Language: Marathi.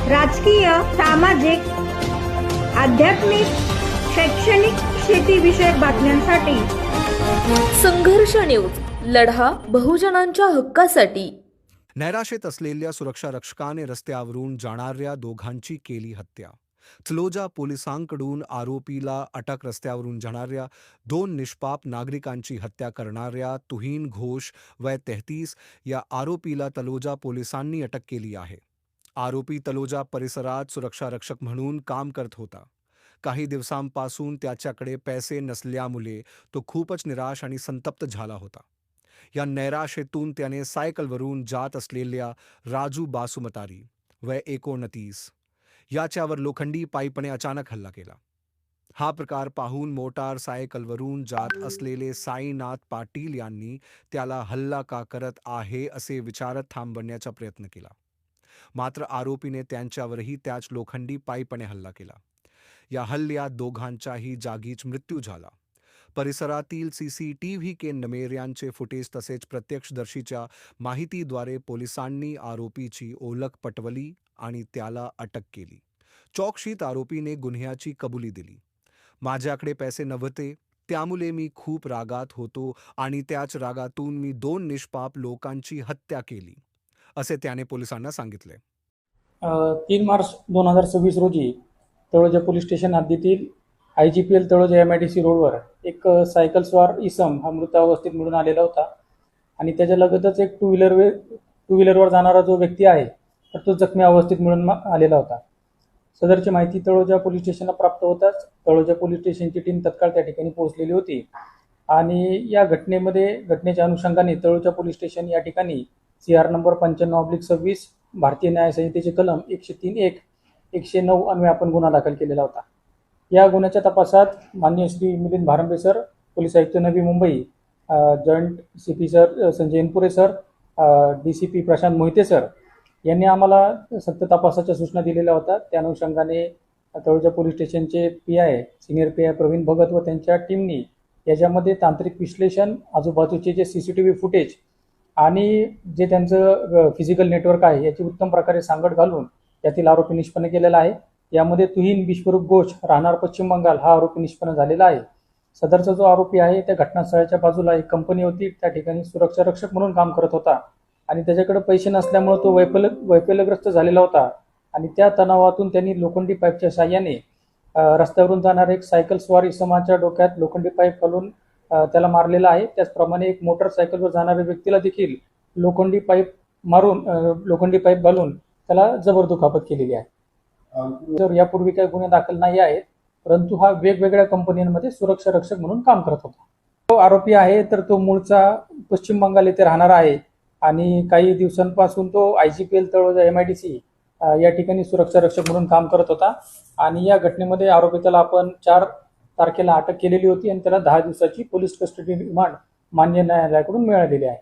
राजकीय, सामाजिक, आध्यात्मिक, शैक्षणिक, शेतीविषयक बातम्यांसाठी संघर्ष न्यूज, लढा बहुजनांच्या हक्कासाठी. नैराश्यात असलेल्या सुरक्षा रक्षकाने रस्त्यावरून जाणाऱ्या दोघांची केली हत्या. तलोजा पोलिसांकडून आरोपीला अटक. रस्त्यावरून जाणाऱ्या दोन निष्पाप नागरिकांची हत्या करणाऱ्या तुहीन घोष वय 33 या आरोपीला तलोजा पोलिसांनी अटक केली आहे. आरोपी तलोजा परिसरात सुरक्षा रक्षक म्हणून काम करत होता. काही दिवसांपासून त्याच्याकडे पैसे नसल्यामुळे तो खूपच निराश आणि संतप्त झाला होता. या नैराश्यातून त्याने सायकलवरून जात असलेल्या राजू बासुमतारी वय 29 याच्यावर लोखंडी पाईपने अचानक हल्ला केला. हा प्रकार पाहून मोटारसायकलवरून जात असलेले साईनाथ पाटील यांनी त्याला हल्ला का करत आहे असे विचारत थांबवण्याचा प्रयत्न केला. मात्र आरोपीने त्यांच्यावरही त्याच लोखंडी पाईपने हल्ला केला. या हल्ल्यात दोघांचाही जागीच मृत्यू झाला. परिसरातील सीसीटीव्ही कॅमेऱ्यांचे फुटेज तसेच प्रत्यक्षदर्शीच्या माहितीद्वारे पोलिसांनी आरोपीची ओळख पटवली आणि त्याला अटक केली. चौकशीत आरोपीने गुन्ह्याची कबुली दिली. माझ्याकडे पैसे नव्हते, त्यामुळे मी खूप रागात होतो आणि त्याच रागातून मी दोन निष्पाप लोकांची हत्या केली, असे त्याने पोलिसांना सांगितले. 3 मार्च 2026 रोजी तळोजा पोलीस स्टेशन हद्दीतील IGPL तळोजा MIDC रोडवर एक सायकल स्वार इसम हा मृत अवस्थेत मिळून आलेला होता आणि त्याच्या लगतच एक टू व्हीलरवर जाणारा जो व्यक्ती आहे तर तो जखमी अवस्थेत मिळून आलेला होता. सदरची माहिती तळोजा पोलीस स्टेशनला प्राप्त होताच तळोजा पोलीस स्टेशनची टीम तत्काळ त्या ठिकाणी पोहोचलेली होती आणि या घटनेच्या अनुषंगाने तळोजा पोलीस स्टेशन या ठिकाणी CR नंबर 95/26 भारतीय न्याय संहितेचे कलम 103(1), 109 अन्वये आपण गुन्हा दाखल केलेला होता. या गुन्ह्याच्या तपासात माननीय श्री मिलिंद भारंबे सर, पोलीस आयुक्त Navi Mumbai, joint CP sir Sanjay Inpure sir, DCP Prashant Mohite sir यांनी आम्हाला सक्त तपासाच्या सूचना दिलेल्या होत्या. त्या अनुषंगाने तळोजा पोलीस स्टेशनचे PI senior PI Pravin Bhagat व त्यांच्या टीमनी याच्यामध्ये तांत्रिक विश्लेषण, आजूबाजूचे जे CCTV फुटेज आणि जे त्यांचं फिजिकल नेटवर्क आहे याची उत्तम प्रकारे सांगड घालून यातील आरोपी निष्पन्न केलेला आहे. यामध्ये तुहीन विश्वरूप घोष राहणार पश्चिम बंगाल हा आरोपी निष्पन्न झालेला आहे. सदरचा जो आरोपी आहे त्या घटनास्थळाच्या बाजूला एक कंपनी होती, त्या ठिकाणी सुरक्षा रक्षक म्हणून काम करत होता आणि त्याच्याकडे पैसे नसल्यामुळे तो वैफल्यग्रस्त झालेला होता आणि त्या तणावातून त्यांनी लोखंडी पाईपच्या साहाय्याने रस्त्यावरून जाणाऱ्या एक सायकल स्वार इसमाच्या डोक्यात लोखंडी पाईप घालून त्याला मारलेला आहे. त्याचप्रमाणे एक मोटरसायकलवर जाणाऱ्या व्यक्तीला देखील लोखंडी पाईप घालून त्याला जबर दुखापत केलेली आहे. तर यापूर्वी काही गुन्हे दाखल नाही आहेत, परंतु हा वेगवेगळ्या कंपन्यांमध्ये सुरक्षा रक्षक म्हणून काम करत होता. तो आरोपी आहे तर तो मूळचा पश्चिम बंगाल येथे राहणारा आहे आणि काही दिवसांपासून तो IGPL तळोजा MIDC या ठिकाणी सुरक्षा रक्षक म्हणून काम करत होता आणि या घटनेमध्ये आरोपीला आपण 4 तारखेला अटक केलेली होती आणि त्याला 10 दिवसाची पोलीस कस्टडी रिमांड मान्य न्यायालयाकडून मिळालेली आहे.